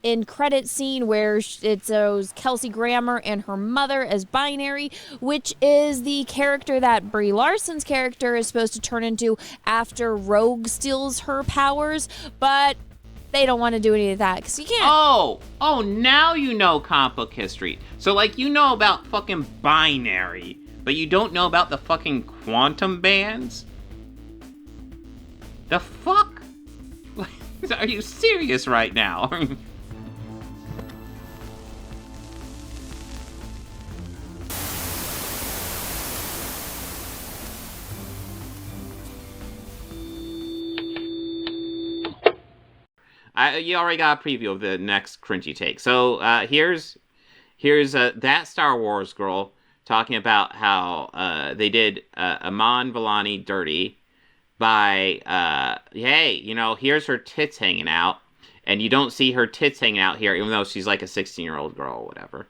in credit scene where it shows Kelsey Grammer and her mother as binary, which is the character that Brie Larson's character is supposed to turn into after Rogue steals her powers, but they don't want to do any of that because you can't. Oh, now you know comic book history. So, like, you know about fucking binary, but you don't know about the fucking quantum bands? The fuck? Are you serious right now? You already got a preview of the next cringy take. So here's that Star Wars girl talking about how they did Aman Vellani dirty by, hey, you know, here's her tits hanging out, and you don't see her tits hanging out here, even though she's like a 16-year-old girl or whatever.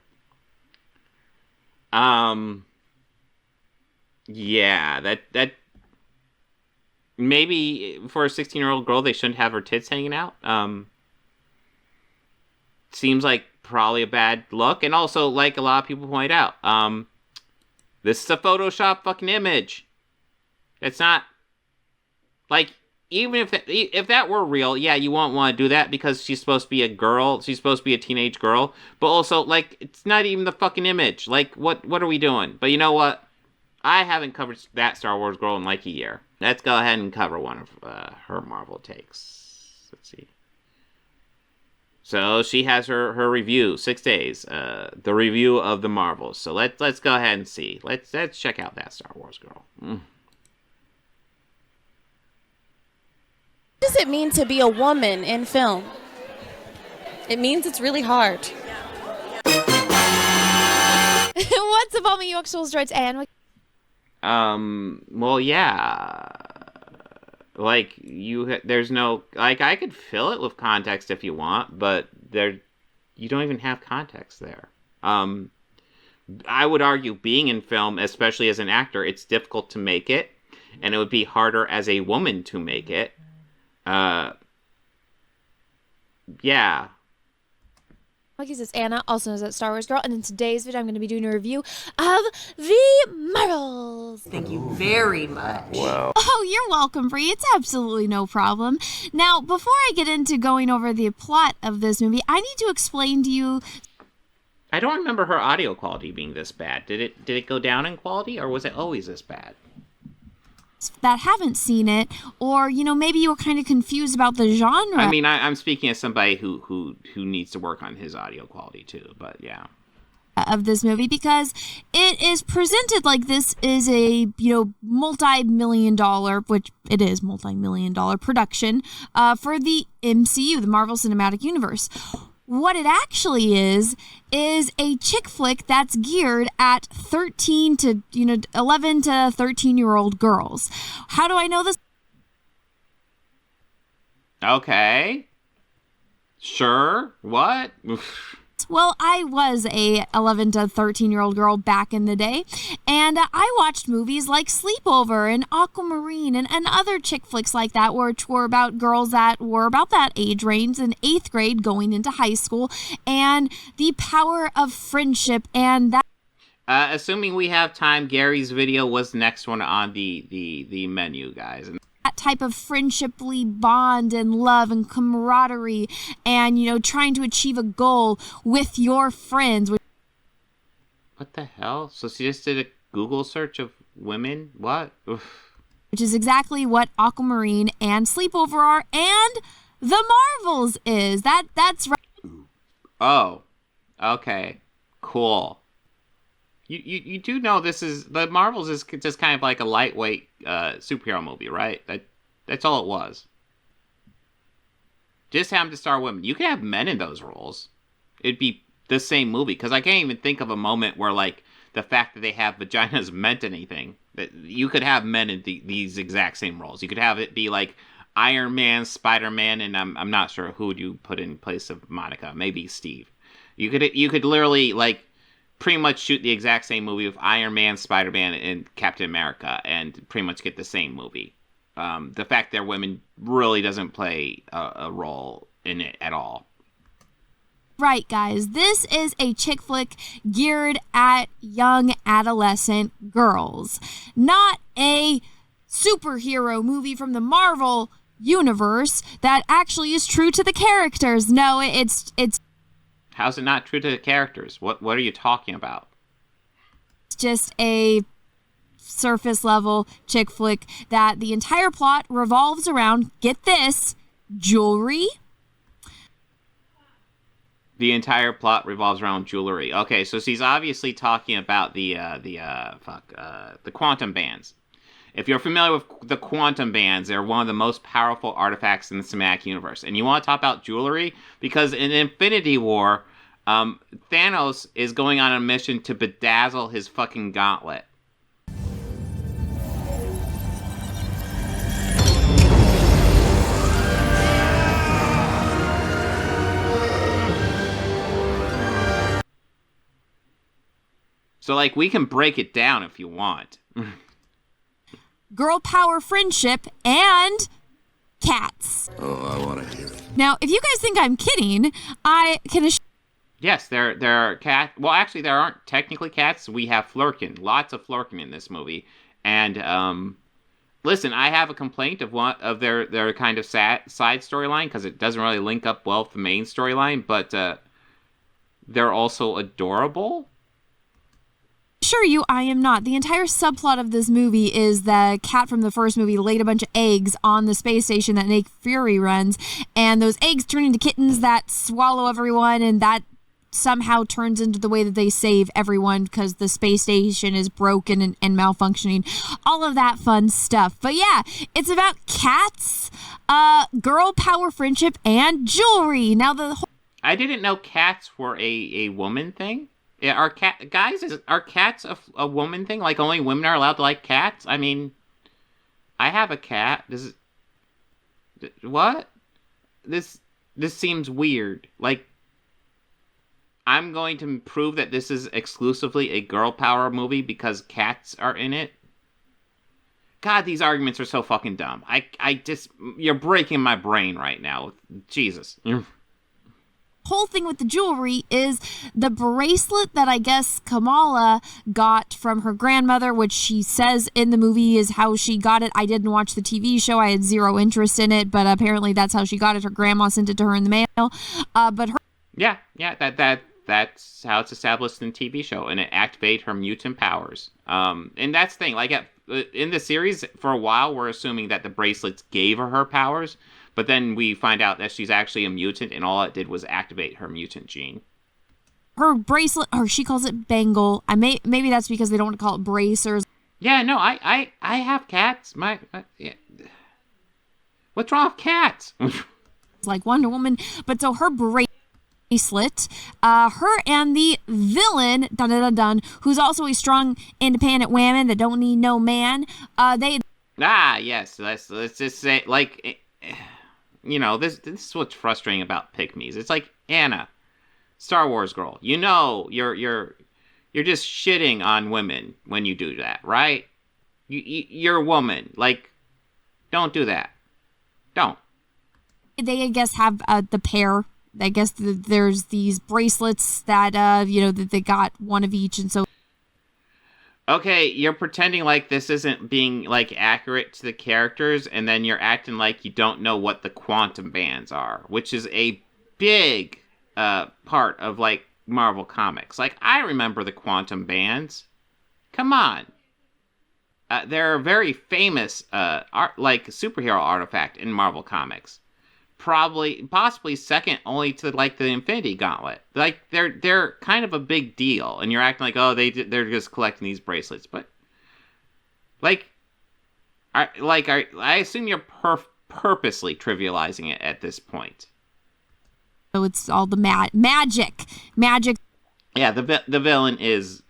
Yeah, that maybe for a 16-year-old girl, they shouldn't have her tits hanging out. Seems like probably a bad look. And also, like a lot of people point out, this is a Photoshop fucking image. It's not, like, even if that were real, yeah, you won't want to do that because she's supposed to be a girl. She's supposed to be a teenage girl. But also, like, it's not even the fucking image. Like, what are we doing? But you know what? I haven't covered that Star Wars girl in like a year. Let's go ahead and cover one of her Marvel takes. Let's see. So she has her review, 6 days. The review of the Marvels. So let's go ahead and see. Let's check out that Star Wars girl. What does it mean to be a woman in film? It means it's really hard. What's up, all my Yorkshire droids, and well, yeah. Like, there's no, like, I could fill it with context if you want, but you don't even have context there. I would argue being in film, especially as an actor, it's difficult to make it, and it would be harder as a woman to make it. Yeah. Like it's Anna, also known as Star Wars Girl, and in today's video I'm going to be doing a review of the Marvels. Thank you very much. Wow. Oh, you're welcome, Bree. It's absolutely no problem. Now, before I get into going over the plot of this movie, I need to explain to you. I don't remember her audio quality being this bad. Did it go down in quality, or was it always this bad? That haven't seen it, or, you know, maybe you were kind of confused about the genre. I mean, I'm speaking as somebody who needs to work on his audio quality too, but yeah. Of this movie, because it is presented like this is a, you know, multi-million dollar, which it is multi-million dollar production for the MCU, the Marvel Cinematic Universe. What it actually is a chick flick that's geared at 11 to 13-year-old girls. How do I know this? Okay. Sure. What? Well, I was a 11 to 13-year-old girl back in the day, and I watched movies like Sleepover and Aquamarine and other chick flicks like that, which were about girls that were about that age range in 8th grade going into high school, and the power of friendship and that. Assuming we have time, Gary's video was the next one on the menu, guys. That type of friendshiply bond and love and camaraderie and, you know, trying to achieve a goal with your friends. What the hell? So she just did a Google search of women? What? Oof. Which is exactly what Aquamarine and Sleepover are, and the Marvels is. That's right. Oh. Okay. Cool. You do know this is, the Marvels is just kind of like a lightweight superhero movie, right? That's all it was. Just having to star women. You could have men in those roles. It'd be the same movie, because I can't even think of a moment where, like, the fact that they have vaginas meant anything. That you could have men in these exact same roles. You could have it be like Iron Man, Spider-Man, and I'm not sure who would you put in place of Monica. Maybe Steve. You could literally, like, pretty much shoot the exact same movie with Iron Man, Spider-Man, and Captain America, and pretty much get the same movie. The fact that women really doesn't play a role in it at all. Right, guys, this is a chick flick geared at young adolescent girls, not a superhero movie from the Marvel universe that actually is true to the characters. No, it's How's it not true to the characters? What are you talking about? just a surface level chick flick that the entire plot revolves around, get this, jewelry. The entire plot revolves around jewelry. Okay, so she's obviously talking about the quantum bands. If you're familiar with the quantum bands, they're one of the most powerful artifacts in the cinematic universe. And you want to talk about jewelry? Because in Infinity War, Thanos is going on a mission to bedazzle his fucking gauntlet. So, like, we can break it down if you want. Girl power friendship and cats. Oh, I want to hear it. Now, if you guys think I'm kidding, I can assure Yes, there are cats. Well, actually, there aren't technically cats. We have Flurkin. Lots of Flurkin in this movie. And, listen, I have a complaint of one of their kind of side storyline because it doesn't really link up well with the main storyline, but they're also adorable. you I am not. The entire subplot of this movie is the cat from the first movie laid a bunch of eggs on the space station that Nick Fury runs, and those eggs turn into kittens that swallow everyone, and that somehow turns into the way that they save everyone because the space station is broken and malfunctioning. All of that fun stuff. But yeah, it's about cats, girl power friendship, and jewelry. Now I didn't know cats were a woman thing. Yeah, are cats a woman thing? Like, only women are allowed to like cats? I mean, I have a cat. What? This seems weird. Like, I'm going to prove that this is exclusively a girl power movie because cats are in it. God, these arguments are so fucking dumb. You're breaking my brain right now. Jesus. whole thing with the jewelry is the bracelet that I guess Kamala got from her grandmother, which she says in the movie is how she got it. I didn't watch the TV show. I had zero interest in it, but apparently that's how she got it. Her grandma sent it to her in the mail. That's how it's established in the TV show, and it activated her mutant powers. And that's the thing, like, in the series, for a while, we're assuming that the bracelets gave her powers, but then we find out that she's actually a mutant, and all it did was activate her mutant gene. Her bracelet, or she calls it bangle. Maybe that's because they don't want to call it bracers. Yeah, no, I have cats. Yeah. What's wrong with cats? It's like Wonder Woman, but so her bracelet, her and the villain, who's also a strong, independent woman that don't need no man. Yes. Let's just say, like, this is what's frustrating about pick-me's. It's like Anna, Star Wars girl. You're just shitting on women when you do that, right? You're a woman. Like, don't do that. Don't. They, I guess, have the pair. I guess there's these bracelets that, that they got one of each, and so. Okay, you're pretending like this isn't being, like, accurate to the characters, and then you're acting like you don't know what the quantum bands are, which is a big part of, like, Marvel Comics. Like, I remember the quantum bands. Come on. They're a very famous, superhero artifact in Marvel Comics. Possibly second only to, like, the Infinity Gauntlet. Like, they're kind of a big deal, and you're acting like, oh, they're just collecting these bracelets. But, I assume you're purposely trivializing it at this point. So it's all the magic. Yeah, the villain is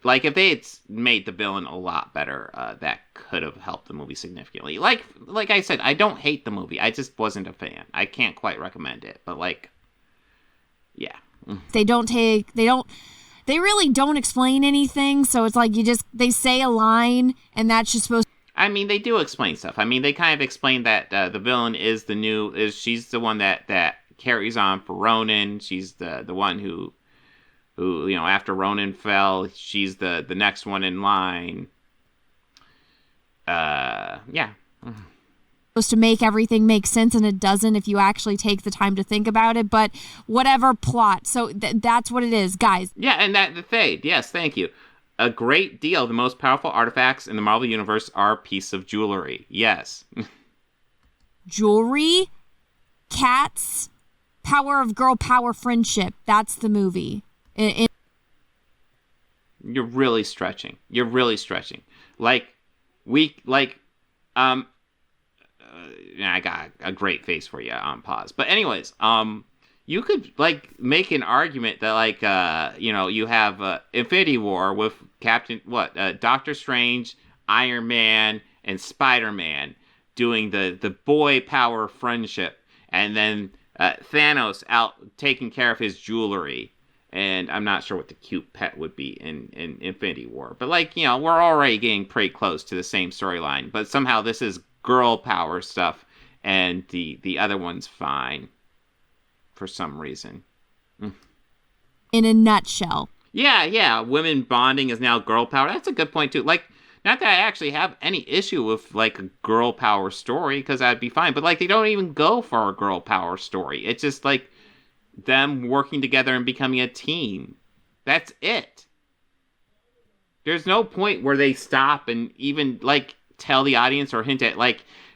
like, if they had made the villain a lot better, that could have helped the movie significantly. Like I said, I don't hate the movie. I just wasn't a fan. I can't quite recommend it, but, like, yeah. They really don't explain anything, so it's like they say a line, and that's just supposed to... I mean, they do explain stuff. I mean, they kind of explain that the villain is she's the one that carries on for Ronan. She's the one who after Ronan fell, she's the next one in line. Yeah. Supposed to make everything make sense, and it doesn't if you actually take the time to think about it, but whatever, plot. So that's what it is, guys. Yeah, and the Fade. Yes, thank you. A great deal of the most powerful artifacts in the Marvel Universe are pieces of jewelry. Yes. Jewelry, cats, power of girl power friendship. That's the movie. You're really stretching. I got a great face for you on pause. But anyways, you could make an argument that you have Infinity War with Doctor Strange, Iron Man, and Spider-Man doing the boy power friendship, and then Thanos out taking care of his jewelry. And I'm not sure what the cute pet would be in Infinity War. But we're already getting pretty close to the same storyline. But somehow this is girl power stuff, and the other one's fine for some reason. In a nutshell. Yeah, women bonding is now girl power. That's a good point too. Not that I actually have any issue with a girl power story, because that'd be fine. But they don't even go for a girl power story. It's just them working together and becoming a team. That's it. There's no point where they stop and even tell the audience or hint at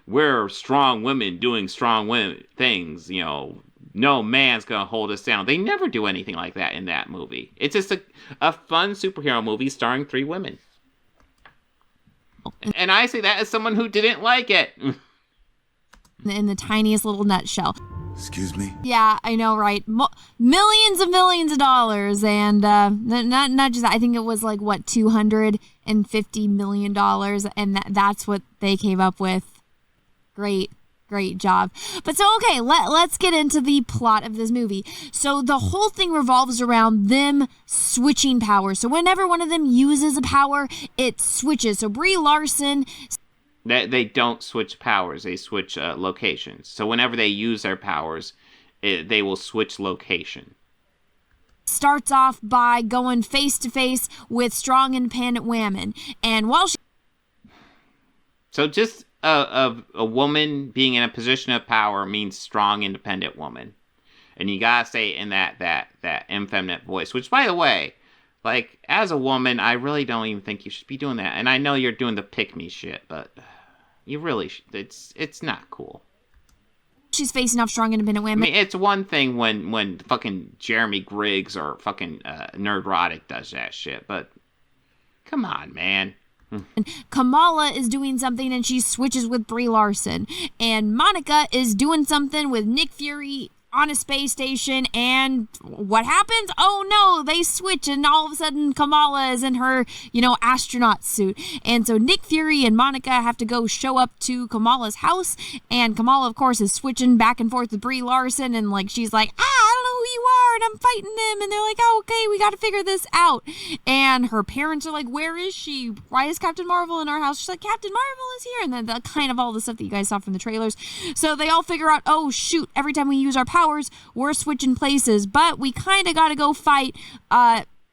we're strong women doing strong women things. No man's gonna hold us down. They never do anything like that in that movie. It's just a fun superhero movie starring 3 women. And I say that as someone who didn't like it. In the tiniest little nutshell. Excuse me? Yeah, I know, right? Millions of dollars, and not just that. I think it was $250 million, and that's what they came up with. Great job. But so, okay, let's get into the plot of this movie. So the whole thing revolves around them switching powers. So whenever one of them uses a power, it switches. So Brie Larson... They don't switch powers. They switch locations. So whenever they use their powers, they will switch location. Starts off by going face to face with strong, independent women, and while she... So just a woman being in a position of power means strong, independent woman, and you gotta say it in that effeminate voice. Which, by the way, as a woman, I really don't even think you should be doing that. And I know you're doing the pick me shit, but you really it's not cool. She's facing off strong, independent women. I mean, it's one thing when fucking Jeremy Griggs or fucking Nerdrotic does that shit, but come on, man. And Kamala is doing something and she switches with Brie Larson. And Monica is doing something with Nick Fury on a space station, and what happens? Oh no, they switch, and all of a sudden Kamala is in her, astronaut suit. And so Nick Fury and Monica have to go show up to Kamala's house, and Kamala, of course, is switching back and forth with Brie Larson, and she's like, I don't know who you are, and I'm fighting them, and they're like, oh, okay, we got to figure this out. And her parents are like, where is she? Why is Captain Marvel in our house? She's like, Captain Marvel is here, and then the kind of all the stuff that you guys saw from the trailers. So they all figure out, oh shoot, every time we use our powers, we're switching places, but we kind of got to go fight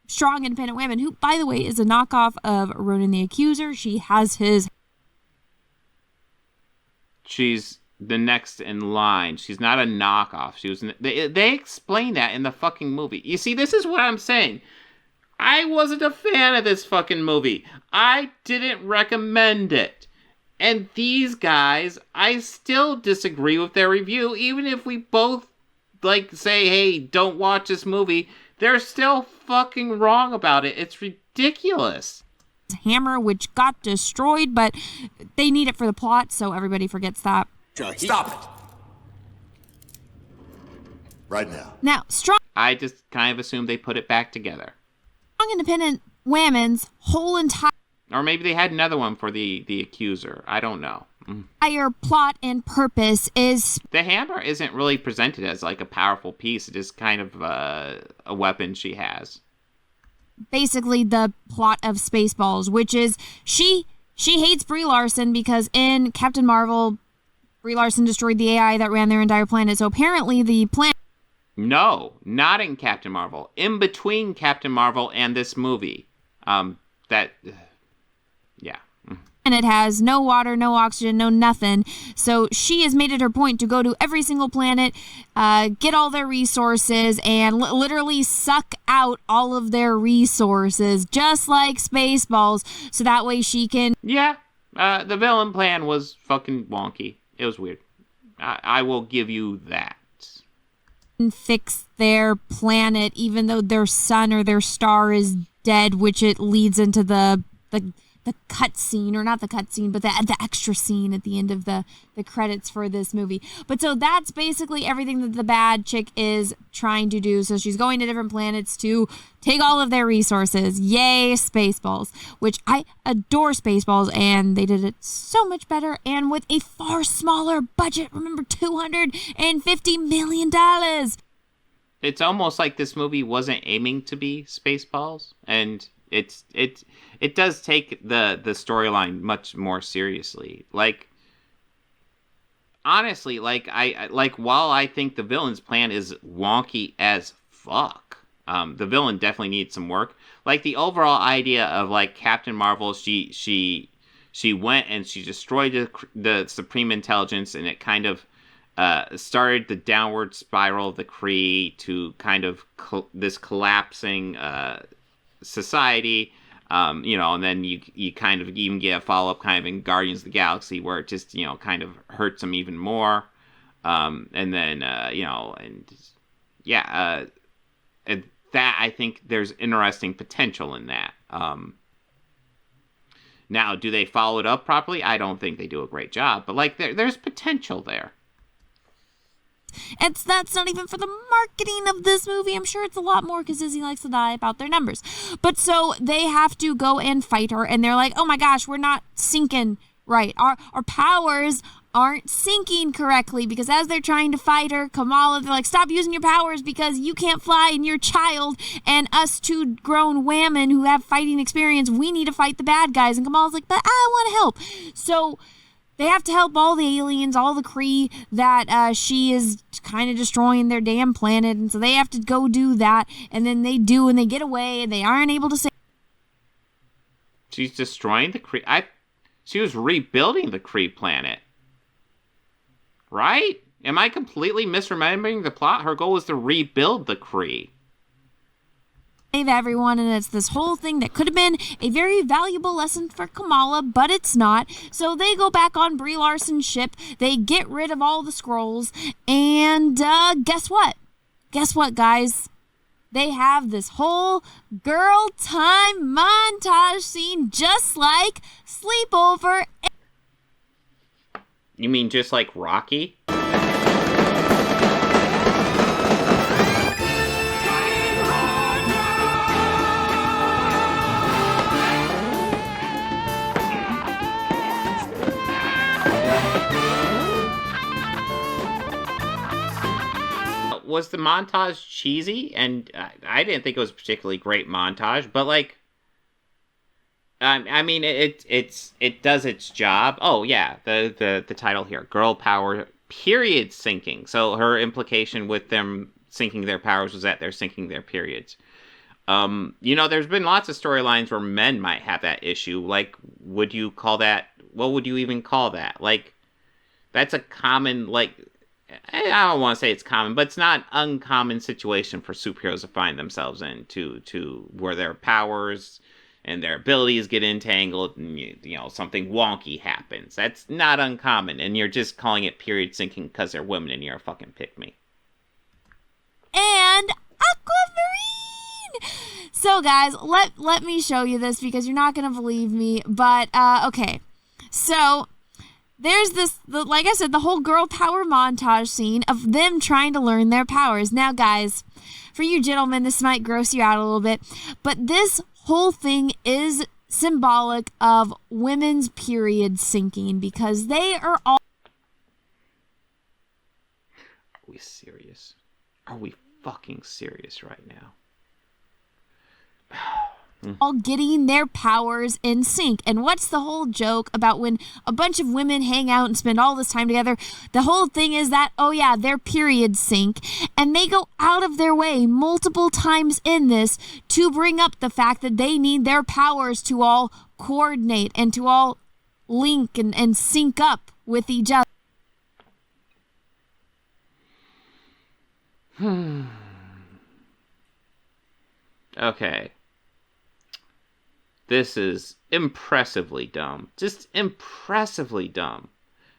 strong, independent women, who, by the way, is a knockoff of Ronan the Accuser. She has his... She's the next in line. She's not a knockoff. She was. They explain that in the fucking movie. You see, this is what I'm saying. I wasn't a fan of this fucking movie. I didn't recommend it. And these guys, I still disagree with their review, even if we both say, hey, don't watch this movie. They're still fucking wrong about it. It's ridiculous. Hammer, which got destroyed, but they need it for the plot, so everybody forgets that. Stop it. Right now. Now, strong... I just kind of assumed they put it back together. Strong, independent women's whole entire... Or maybe they had another one for the accuser. I don't know. Entire plot and purpose is... The hammer isn't really presented as a powerful piece. It is kind of a weapon she has. Basically the plot of Spaceballs, which is she hates Brie Larson because in Captain Marvel, Brie Larson destroyed the AI that ran their entire planet. So apparently the planet No, not in Captain Marvel. In between Captain Marvel and this movie. Yeah. And it has no water, no oxygen, no nothing. So she has made it her point to go to every single planet, get all their resources, and literally suck out all of their resources, just like Spaceballs, so that way she can... Yeah, the villain plan was fucking wonky. It was weird. I will give you that. Fix their planet, even though their sun or their star is dead, which it leads into the cut scene, or not the cut scene, but the extra scene at the end of the credits for this movie. But so that's basically everything that the bad chick is trying to do. So she's going to different planets to take all of their resources. Yay, Spaceballs, which I adore Spaceballs, and they did it so much better and with a far smaller budget. Remember, $250 million. It's almost like this movie wasn't aiming to be Spaceballs, and it does take the storyline much more seriously. Like, honestly, while I think the villain's plan is wonky as fuck, the villain definitely needs some work. Like, the overall idea of, like, Captain Marvel, she went and she destroyed the Supreme Intelligence, and it kind of started the downward spiral of the Kree to kind of this collapsing society, and then you kind of even get a follow-up kind of in Guardians of the Galaxy, where it just, kind of hurts them even more, and that, I think there's interesting potential in that. Now, do they follow it up properly? I don't think they do a great job, but, like, there's potential there. That's not even for the marketing of this movie. I'm sure it's a lot more because Disney likes to lie about their numbers. But so they have to go and fight her, and they're like, oh my gosh, we're not syncing right. Our powers aren't syncing correctly, because as they're trying to fight her, Kamala, they're like, stop using your powers because you can't fly and you're a child, and us two grown women who have fighting experience, we need to fight the bad guys. And Kamala's like, but I want to help. So they have to help all the aliens, all the Kree that she is kind of destroying their damn planet. And so they have to go do that. And then they do, and they get away, and they aren't able to say... She's destroying the Kree... She was rebuilding the Kree planet. Right? Am I completely misremembering the plot? Her goal was to rebuild the Kree. Save everyone, and it's this whole thing that could have been a very valuable lesson for Kamala, but it's not. So they go back on Brie Larson's ship, they get rid of all the Skrulls, and guess what? Guess what, guys? They have this whole girl time montage scene, just like Sleepover. You mean just like Rocky? Was the montage cheesy? And I didn't think it was a particularly great montage, but like, I mean, it does its job. Oh yeah, the title here, Girl Power period syncing. So her implication with them syncing their powers was that they're syncing their periods. There's been lots of storylines where men might have that issue. Like, would you call that? What would you even call that? Like, that's a common, like, I don't want to say it's common, but it's not an uncommon situation for superheroes to find themselves in, to where their powers and their abilities get entangled, and something wonky happens. That's not uncommon, and you're just calling it period syncing because they're women and you're a fucking pick-me. And Aquamarine! So guys, let me show you this, because you're not gonna believe me, but okay. So there's like I said, the whole girl power montage scene of them trying to learn their powers. Now, guys, for you gentlemen, this might gross you out a little bit, but this whole thing is symbolic of women's period syncing, because they are all... Are we serious? Are we fucking serious right now? all getting their powers in sync. And what's the whole joke about when a bunch of women hang out and spend all this time together? The whole thing is that, oh yeah, their periods sync. And they go out of their way multiple times in this to bring up the fact that they need their powers to all coordinate and to all link and sync up with each other. Okay. This is impressively dumb. Just impressively dumb.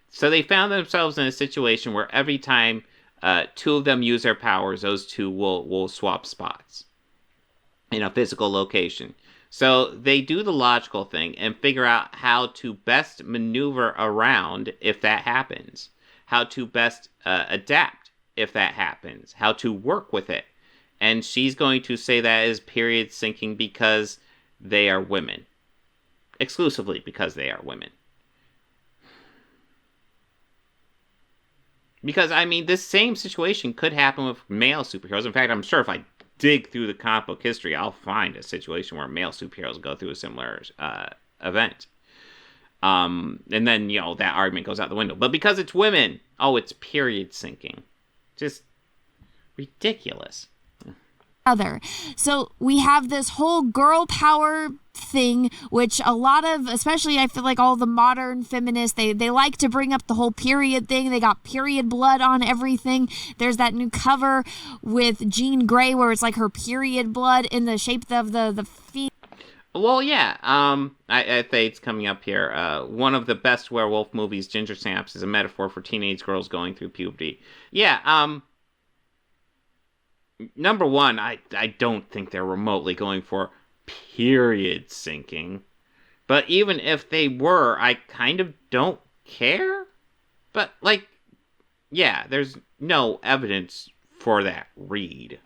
So they found themselves in a situation where every time two of them use their powers, those two will swap spots in a physical location. So they do the logical thing and figure out how to best maneuver around if that happens. How to best adapt if that happens. How to work with it. And she's going to say that is period syncing because they are women. Exclusively because they are women. Because, I mean, this same situation could happen with male superheroes. In fact, I'm sure if I dig through the comic book history, I'll find a situation where male superheroes go through a similar event. And then, you know, that argument goes out the window. But because it's women, oh, it's period syncing. Just ridiculous. Other. So we have this whole girl power thing, which a lot of, especially I feel like all the modern feminists, they like to bring up the whole period thing. They got period blood on everything. There's that new cover with Jean Grey where it's like her period blood in the shape of the feet. Well, yeah. I think it's coming up here. One of the best werewolf movies, Ginger Snaps, is a metaphor for teenage girls going through puberty. Yeah, number one, I don't think they're remotely going for period syncing. But even if they were, I kind of don't care. But, like, yeah, there's no evidence for that read.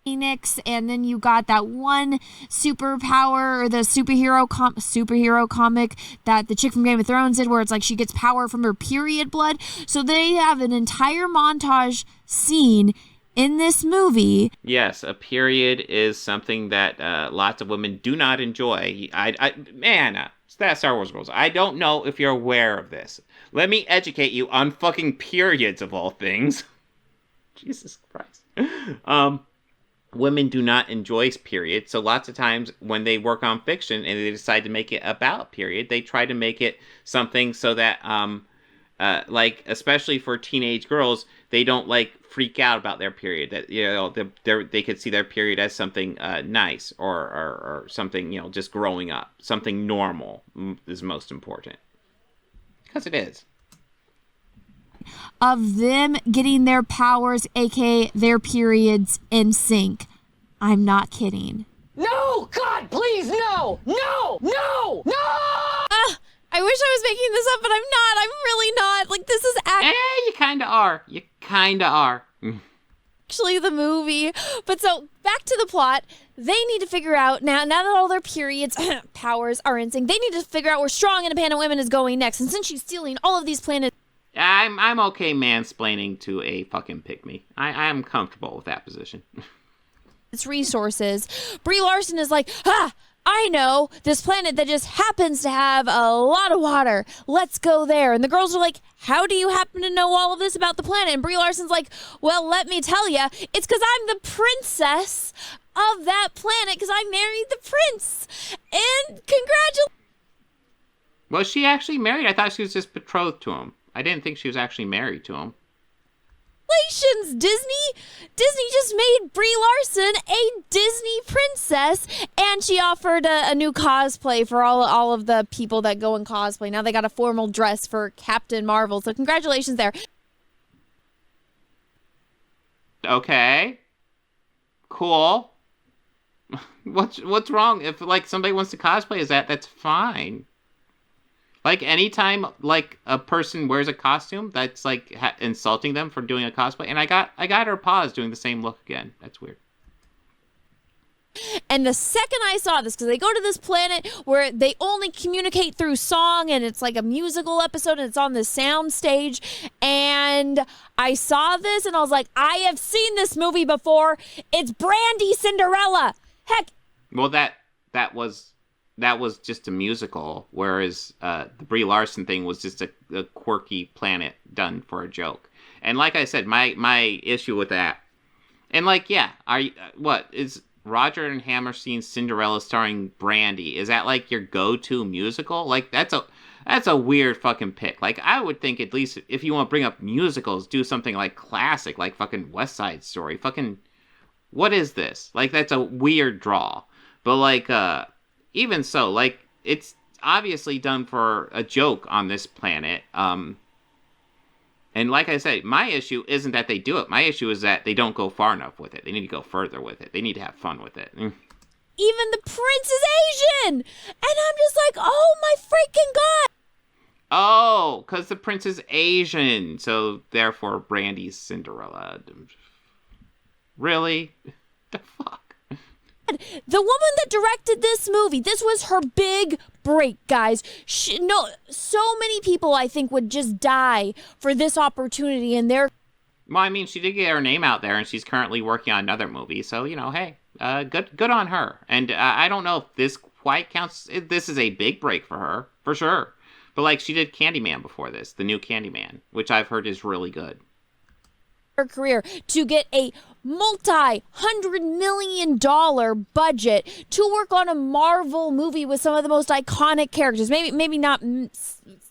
Phoenix, and then you got that one superpower or the superhero comic that the chick from Game of Thrones did where it's like she gets power from her period blood. So they have an entire montage scene in this movie. Yes, a period is something that lots of women do not enjoy. That Star Wars rules. I don't know if you're aware of this. Let me educate you on fucking periods of all things. Jesus Christ. Women do not enjoy periods, so lots of times when they work on fiction and they decide to make it about period, they try to make it something so that, like, especially for teenage girls, they don't, like, freak out about their period. That, you know, they could see their period as something nice or something, you know, just growing up. Something normal is most important. Because it is. Of them getting their powers, aka their periods, in sync. I'm not kidding. No! God, please, no! No! No! No! I wish I was making this up, but I'm not. I'm really not. Like, this is You kinda are. You kinda are. actually the movie. But so, back to the plot. They need to figure out, now that all their periods powers are in sync, they need to figure out where strong, independent women is going next. And since she's stealing all of these planets, I'm okay mansplaining to a fucking pygmy. I'm comfortable with that position. its resources, Brie Larson is like, I know this planet that just happens to have a lot of water. Let's go there. And the girls are like, how do you happen to know all of this about the planet? And Brie Larson's like, well, let me tell you, it's because I'm the princess of that planet because I married the prince. And congratulations. Was she actually married? I thought she was just betrothed to him. I didn't think she was actually married to him. Disney just made Brie Larson a Disney princess, and she offered a new cosplay for all of the people that go in cosplay. Now they got a formal dress for Captain Marvel, so congratulations there. Okay. Cool. What's wrong? If, like, somebody wants to cosplay as that's fine. Like, anytime, like, a person wears a costume, that's, like, insulting them for doing a cosplay. And I got her paws doing the same look again. That's weird. And the second I saw this, because they go to this planet where they only communicate through song, and it's like a musical episode, and it's on the sound stage, and I saw this, and I was like, I have seen this movie before. It's Brandy Cinderella. Heck, Well, that was just a musical, whereas the Brie Larson thing was just a quirky planet done for a joke. And like I said, my issue with that, and like, yeah, what is Roger and Hammerstein's Cinderella starring Brandy? Is that like your go-to musical? Like that's a weird fucking pick. Like I would think at least if you want to bring up musicals, do something like classic, like fucking West Side Story. Fucking what is this? Like that's a weird draw. But like even so, like it's obviously done for a joke on this planet. And like I said, my issue isn't that they do it. My issue is that they don't go far enough with it. They need to go further with it. They need to have fun with it. Even the prince is Asian! And I'm just like, oh my freaking god! Oh, because the prince is Asian. So therefore, Brandy's Cinderella. Really? The fuck? The woman that directed this movie, this was her big break, guys. So many people, I think, would just die for this opportunity, and they're... Well, I mean, she did get her name out there, and she's currently working on another movie, so, you know, hey, good on her. And I don't know if this quite counts. This is a big break for her, for sure. But, like, she did Candyman before this, the new Candyman, which I've heard is really good. Her career to get a multi-$100 million budget to work on a Marvel movie with some of the most iconic characters. Maybe not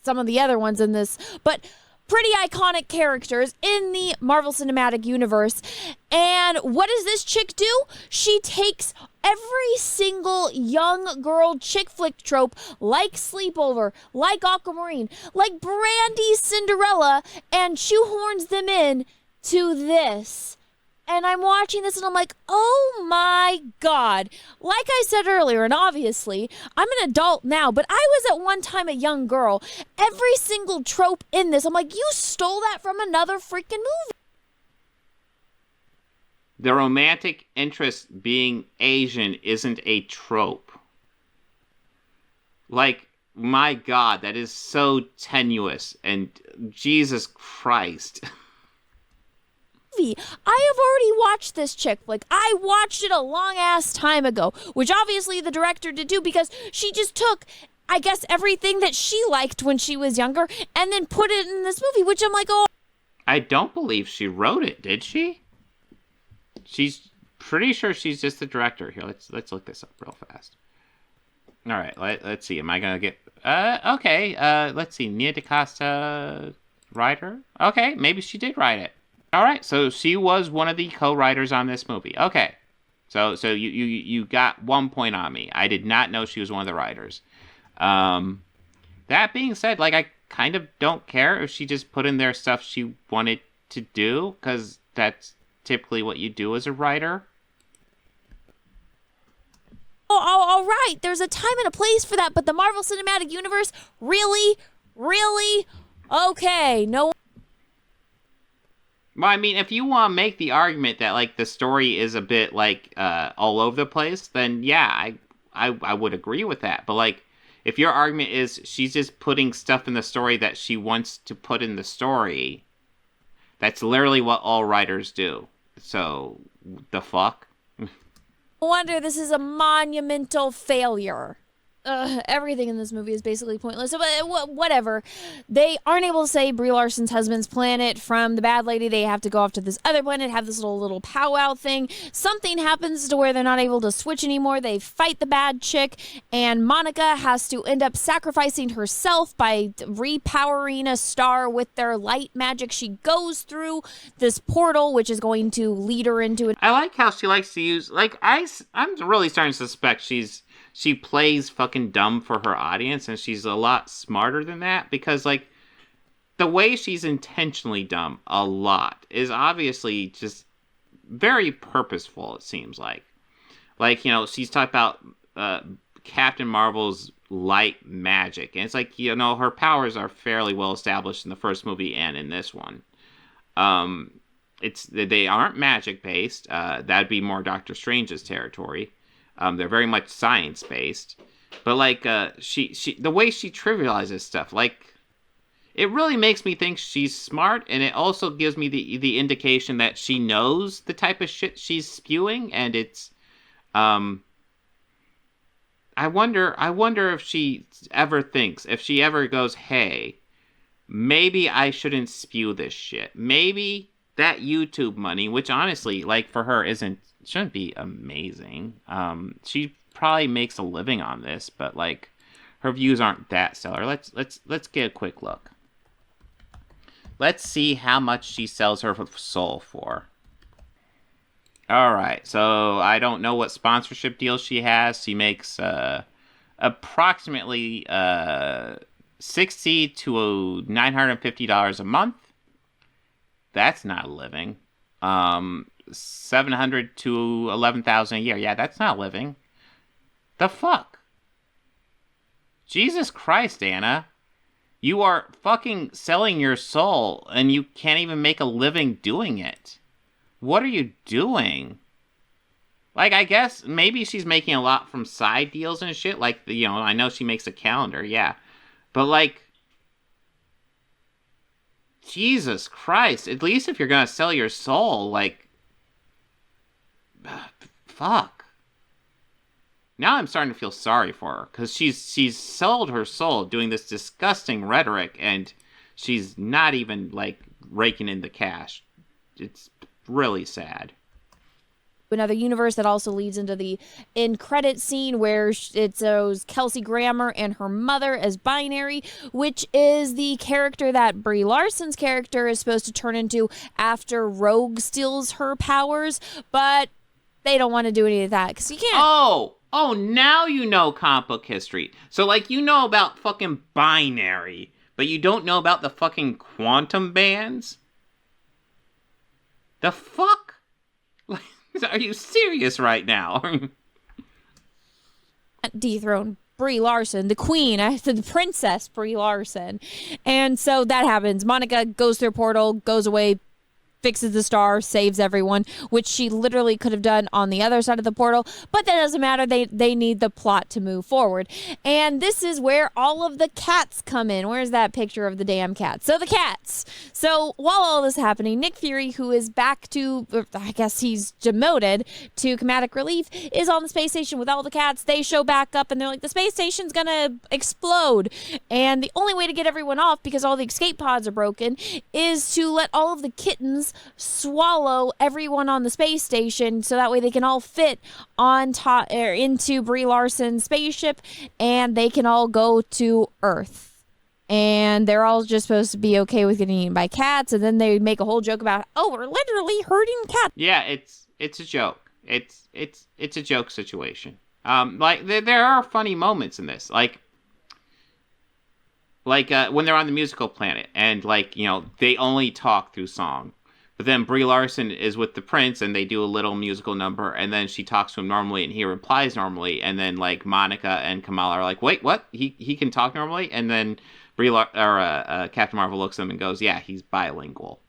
some of the other ones in this, but pretty iconic characters in the Marvel Cinematic Universe. And what does this chick do? She takes every single young girl chick flick trope, like Sleepover, like Aquamarine, like Brandy's Cinderella, and shoehorns them in to this. And I'm watching this and I'm like, oh my god. Like I said earlier, and obviously, I'm an adult now, but I was at one time a young girl. Every single trope in this, I'm like, you stole that from another freaking movie. The romantic interest being Asian isn't a trope. Like, my god, that is so tenuous, and Jesus Christ. I have already watched this chick flick. I watched it a long ass time ago, which obviously the director did too, because she just took, I guess, everything that she liked when she was younger and then put it in this movie, which I'm like, oh. I don't believe she wrote it, did she? She's pretty sure she's just the director. Here, let's look this up real fast. All right, let's see. Am I gonna get? Okay. Let's see. Nia DaCosta, writer. Okay, maybe she did write it. All right, so she was one of the co-writers on this movie. Okay, so you got 1 point on me. I did not know she was one of the writers. That being said, like I kind of don't care if she just put in there stuff she wanted to do, because that's typically what you do as a writer. Oh, all right. There's a time and a place for that, but the Marvel Cinematic Universe, really? Okay, no. Well, I mean, if you want to make the argument that, like, the story is a bit, like, all over the place, then, yeah, I would agree with that. But, like, if your argument is she's just putting stuff in the story that she wants to put in the story, that's literally what all writers do. So, the fuck? No wonder this is a monumental failure. Everything in this movie is basically pointless. So, whatever. They aren't able to save Brie Larson's husband's planet from the bad lady. They have to go off to this other planet, have this little powwow thing. Something happens to where they're not able to switch anymore. They fight the bad chick, and Monica has to end up sacrificing herself by repowering a star with their light magic. She goes through this portal, which is going to lead her into it. I like how she likes to use, like, I'm really starting to suspect she plays fucking dumb for her audience, and she's a lot smarter than that, because, like, the way she's intentionally dumb a lot is obviously just very purposeful, it seems like. Like, you know, she's talking about Captain Marvel's light magic, and it's like, you know, her powers are fairly well established in the first movie and in this one. They aren't magic-based. That'd be more Doctor Strange's territory. They're very much science-based. But, like, she the way she trivializes stuff, like, it really makes me think she's smart, and it also gives me the indication that she knows the type of shit she's spewing, and it's, I wonder if she ever thinks, if she ever goes, hey, maybe I shouldn't spew this shit. Maybe that YouTube money, which honestly, like, for her shouldn't be amazing. She probably makes a living on this, but like, her views aren't that stellar. Let's get a quick look. Let's see how much she sells her soul for. All right, so I don't know what sponsorship deals she has. She makes approximately $60 to $950 a month. That's not a living. $700 to $11,000 a year. Yeah, that's not a living. The fuck? Jesus Christ, Anna. You are fucking selling your soul, and you can't even make a living doing it. What are you doing? Like, I guess maybe she's making a lot from side deals and shit. Like, you know, I know she makes a calendar, yeah. But, like, Jesus Christ. At least if you're gonna sell your soul, like, fuck. Now I'm starting to feel sorry for her, because she's sold her soul doing this disgusting rhetoric, and she's not even, like, raking in the cash. It's really sad. Another universe that also leads into the end credit scene where it shows Kelsey Grammer and her mother as binary, which is the character that Brie Larson's character is supposed to turn into after Rogue steals her powers, but they don't want to do any of that because you can't. Oh, now you know comic book history. So, like, you know about fucking binary, but you don't know about the fucking quantum bands? The fuck? Like, are you serious right now? Dethrone Brie Larson, the queen, the princess Brie Larson. And so that happens. Monica goes through a portal, goes away, fixes the star, saves everyone, which she literally could have done on the other side of the portal, but that doesn't matter. They need the plot to move forward. And this is where all of the cats come in. Where's that picture of the damn cats? So the cats. So while all this is happening, Nick Fury, who is back to, I guess he's demoted to comedic relief, is on the space station with all the cats. They show back up and they're like, the space station's gonna explode. And the only way to get everyone off, because all the escape pods are broken, is to let all of the kittens swallow everyone on the space station so that way they can all fit on top or into Brie Larson's spaceship and they can all go to Earth. And they're all just supposed to be okay with getting eaten by cats, and then they make a whole joke about, oh, we're literally hurting cats. Yeah, it's a joke. It's a joke situation. Like there are funny moments in this. Like when they're on the musical planet and, like, you know, they only talk through song. But then Brie Larson is with the prince and they do a little musical number, and then she talks to him normally and he replies normally, and then, like, Monica and Kamala are like, wait, what? He can talk normally? And then Captain Marvel looks at him and goes, yeah, he's bilingual.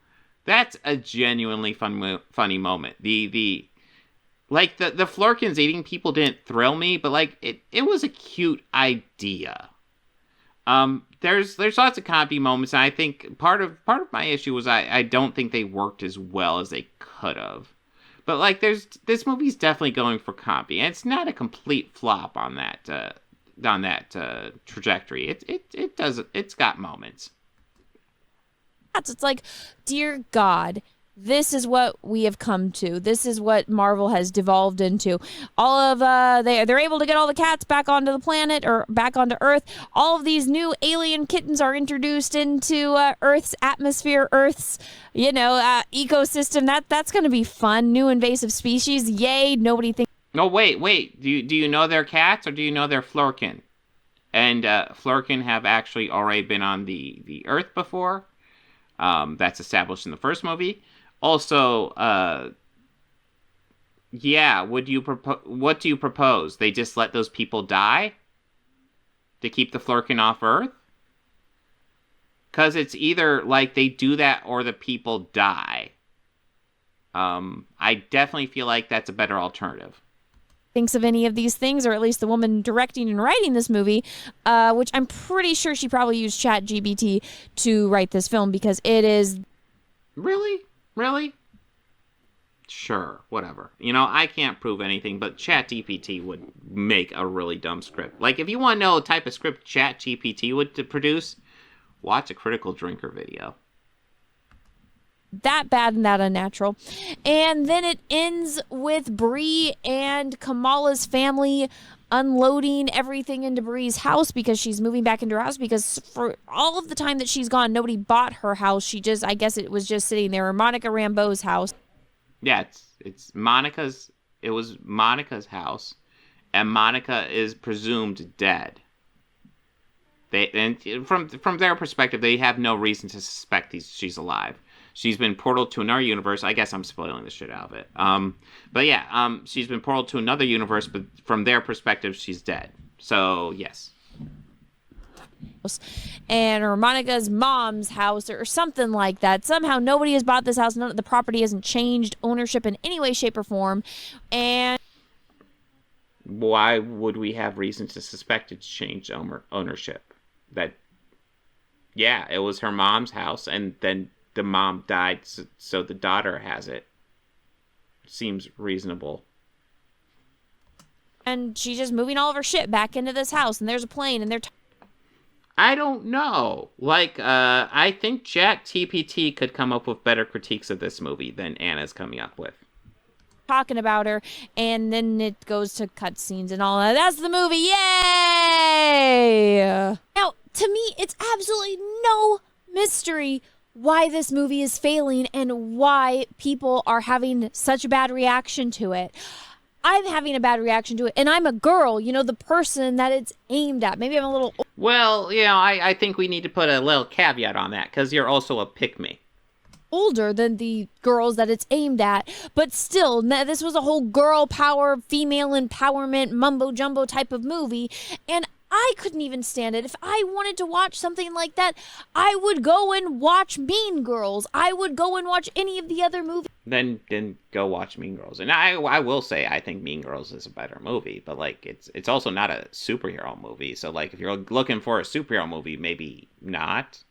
That's a genuinely funny moment. The Flurkins eating people didn't thrill me, but, like, it was a cute idea. There's lots of comedy moments, and I think part of my issue was I don't think they worked as well as they could have. But, like, this movie's definitely going for comedy, and it's not a complete flop on that trajectory. It's got moments. It's like, dear God, this is what we have come to. This is what Marvel has devolved into. All of they're able to get all the cats back onto the planet or back onto Earth. All of these new alien kittens are introduced into Earth's atmosphere, Earth's ecosystem. That's going to be fun. New invasive species. Yay! Nobody thinks. No, wait. Do you know they're cats or do you know they're Flurkin? And Flurkin have actually already been on the Earth before. That's established in the first movie. Also, what do you propose? They just let those people die to keep the Flurkin off Earth? Because it's either, like, they do that or the people die. I definitely feel like that's a better alternative. Thinks of any of these things, or at least the woman directing and writing this movie, which I'm pretty sure she probably used ChatGPT to write this film, because it is... Really? Sure, whatever. I can't prove anything, but ChatGPT would make a really dumb script. Like, if you want to know the type of script ChatGPT would produce, watch a Critical Drinker video. That bad and that unnatural. And then it ends with Bree and Kamala's family unloading everything into Bree's house because she's moving back into her house, because for all of the time that she's gone, nobody bought her house. I guess it was just sitting there. Monica Rambeau's house. Yeah, it was Monica's house, and Monica is presumed dead. From their perspective, they have no reason to suspect she's alive. She's been portaled to another universe. I guess I'm spoiling the shit out of it. But yeah, she's been portaled to another universe, but from their perspective, she's dead. So, yes. And or Monica's mom's house or something like that. Somehow nobody has bought this house. None of the property hasn't changed ownership in any way, shape, or form. And why would we have reason to suspect it's changed ownership? It was her mom's house, and then the mom died, so the daughter has it. Seems reasonable. And she's just moving all of her shit back into this house, and there's a plane, and they're I don't know. I think ChatGPT could come up with better critiques of this movie than Anna's coming up with. talking about her, and then it goes to cutscenes and all that. That's the movie. Yay! Now, to me, it's absolutely no mystery why this movie is failing and why people are having such a bad reaction to it. I'm having a bad reaction to it, and I'm a girl, the person that it's aimed at. Maybe I'm a little... Well, I think we need to put a little caveat on that, because you're also a pick-me. Older than the girls that it's aimed at, but still, this was a whole girl power, female empowerment, mumbo-jumbo type of movie, and I couldn't even stand it. If I wanted to watch something like that, I would go and watch Mean Girls. I would go and watch any of the other movies. Then go watch Mean Girls. And I will say I think Mean Girls is a better movie, but it's also not a superhero movie. So if you're looking for a superhero movie, maybe not.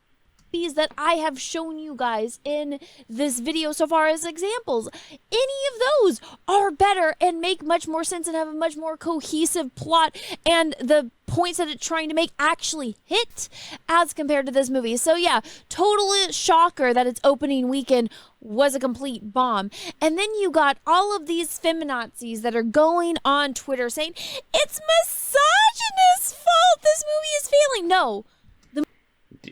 That I have shown you guys in this video so far as examples. Any of those are better and make much more sense and have a much more cohesive plot, and the points that it's trying to make actually hit as compared to this movie. So yeah, totally shocker that its opening weekend was a complete bomb. And then you got all of these feminazis that are going on Twitter saying, it's misogynist fault, this movie is failing. No.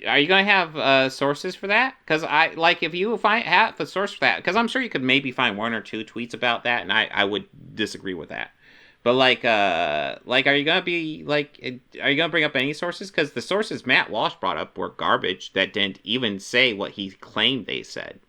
Are you going to have sources for that? Because if you have the source for that, because I'm sure you could maybe find one or two tweets about that, and I would disagree with that. But are you going to bring up any sources? Because the sources Matt Walsh brought up were garbage that didn't even say what he claimed they said.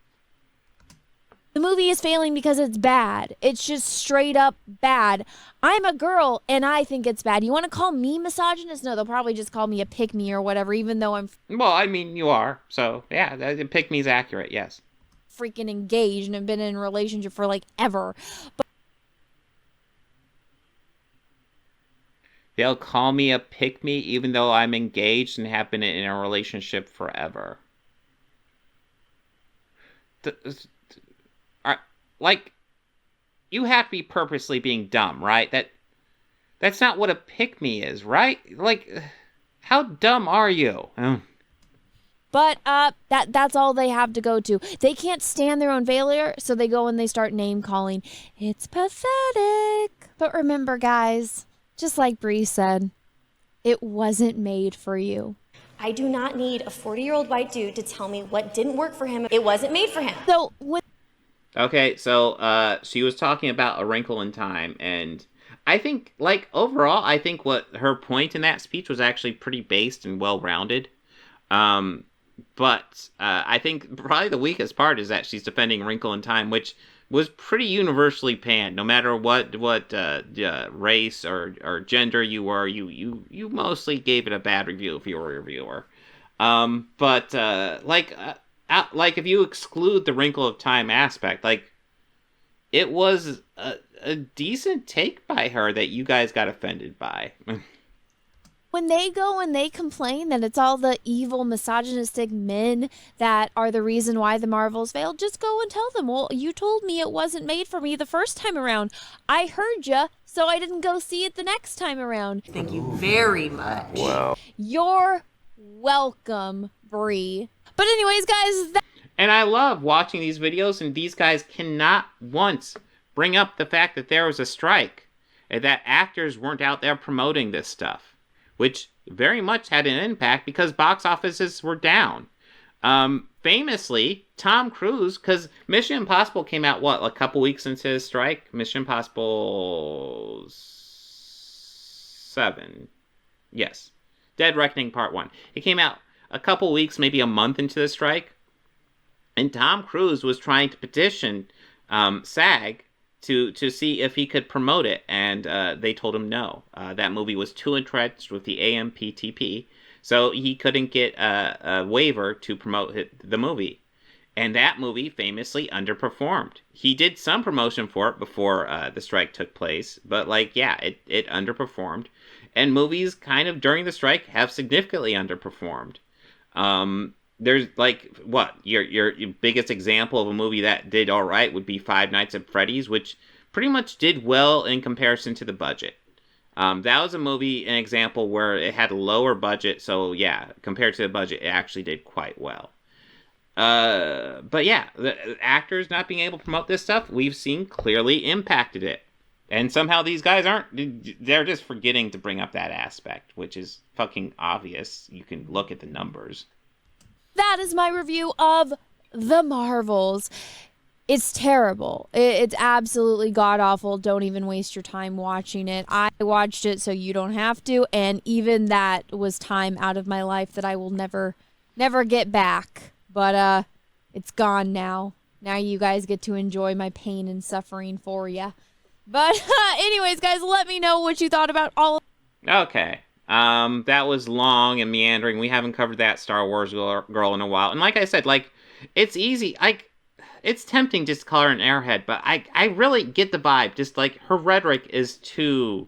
The movie is failing because it's bad. It's just straight up bad. I'm a girl, and I think it's bad. You want to call me misogynist? No, they'll probably just call me a pick-me or whatever, even though I'm... Well, I mean, you are. So, yeah, pick-me's accurate, yes. ...freaking engaged and have been in a relationship for, ever. But they'll call me a pick-me even though I'm engaged and have been in a relationship forever. You have to be purposely being dumb, right? That's not what a pick-me is, right? How dumb are you? But that's all they have to go to. They can't stand their own failure, so they go and they start name-calling. It's pathetic. But remember, guys, just like Bree said, it wasn't made for you. I do not need a 40-year-old white dude to tell me what didn't work for him. It wasn't made for him. So when... Okay, so she was talking about A Wrinkle in Time, and I think, overall, I think what her point in that speech was actually pretty based and well-rounded. But I think probably the weakest part is that she's defending A Wrinkle in Time, which was pretty universally panned. No matter what race or gender you were, you mostly gave it a bad review if you were a reviewer. If you exclude the Wrinkle of Time aspect, it was a decent take by her that you guys got offended by. When they go and they complain that it's all the evil, misogynistic men that are the reason why the Marvels failed, just go and tell them, well, you told me it wasn't made for me the first time around. I heard ya, so I didn't go see it the next time around. Thank you very much. Wow. You're welcome, Brie. But anyways, guys, And I love watching these videos, and these guys cannot once bring up the fact that there was a strike and that actors weren't out there promoting this stuff, which very much had an impact because box offices were down. Famously, Tom Cruise, because Mission Impossible came out, a couple weeks into his strike? Mission Impossible 7. Yes. Dead Reckoning Part 1. It came out a couple weeks, maybe a month into the strike. And Tom Cruise was trying to petition SAG to see if he could promote it, and they told him no. That movie was too entrenched with the AMPTP, so he couldn't get a waiver to promote the movie. And that movie famously underperformed. He did some promotion for it before the strike took place, but it underperformed. And movies kind of during the strike have significantly underperformed. There's your biggest example of a movie that did all right would be Five Nights at Freddy's, which pretty much did well in comparison to the budget. That was a movie, an example where it had a lower budget, so yeah, compared to the budget, it actually did quite well. But yeah, the actors not being able to promote this stuff, we've seen clearly impacted it. And somehow these guys they're just forgetting to bring up that aspect, which is fucking obvious. You can look at the numbers. that is my review of The Marvels. It's terrible. It's absolutely god-awful. Don't even waste your time watching it. I watched it so you don't have to, and even that was time out of my life that I will never get back. But it's gone now. Now you guys get to enjoy my pain and suffering for you. But anyways, guys, let me know what you thought about all of Okay. That was long and meandering. We haven't covered that Star Wars girl in a while. And like I said, it's easy. It's tempting just to call her an airhead, but I really get the vibe. Just her rhetoric is too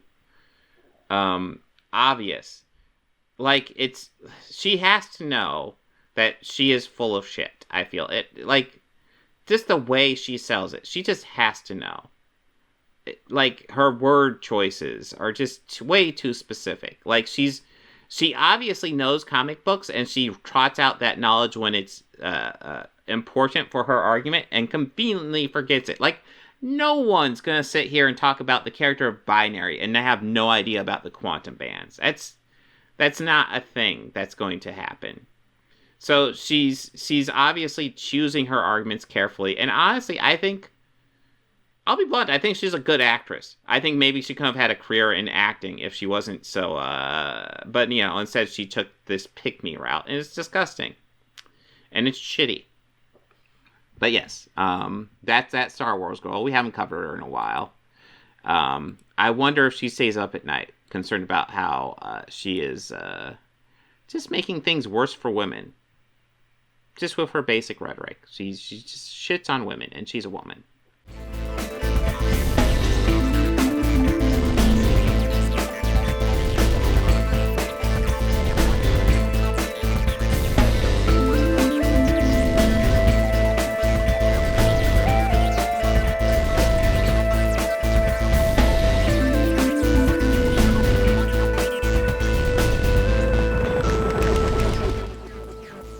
obvious. She has to know that she is full of shit. I feel it. Just the way she sells it. She just has to know. Her word choices are just way too specific. She obviously knows comic books, and she trots out that knowledge when it's important for her argument, and conveniently forgets it. No one's gonna sit here and talk about the character of Binary and have no idea about the quantum bands. That's not a thing that's going to happen. So she's obviously choosing her arguments carefully, and honestly, I'll be blunt, I think she's a good actress. I think maybe she could have had a career in acting if she wasn't so, but, instead she took this pick-me route, and it's disgusting. And it's shitty. But yes, that's that Star Wars girl. We haven't covered her in a while. I wonder if she stays up at night, concerned about how she is just making things worse for women. Just with her basic rhetoric. She just shits on women, and she's a woman.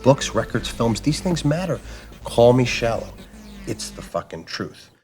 Books, records, films, these things matter. Call me shallow. It's the fucking truth.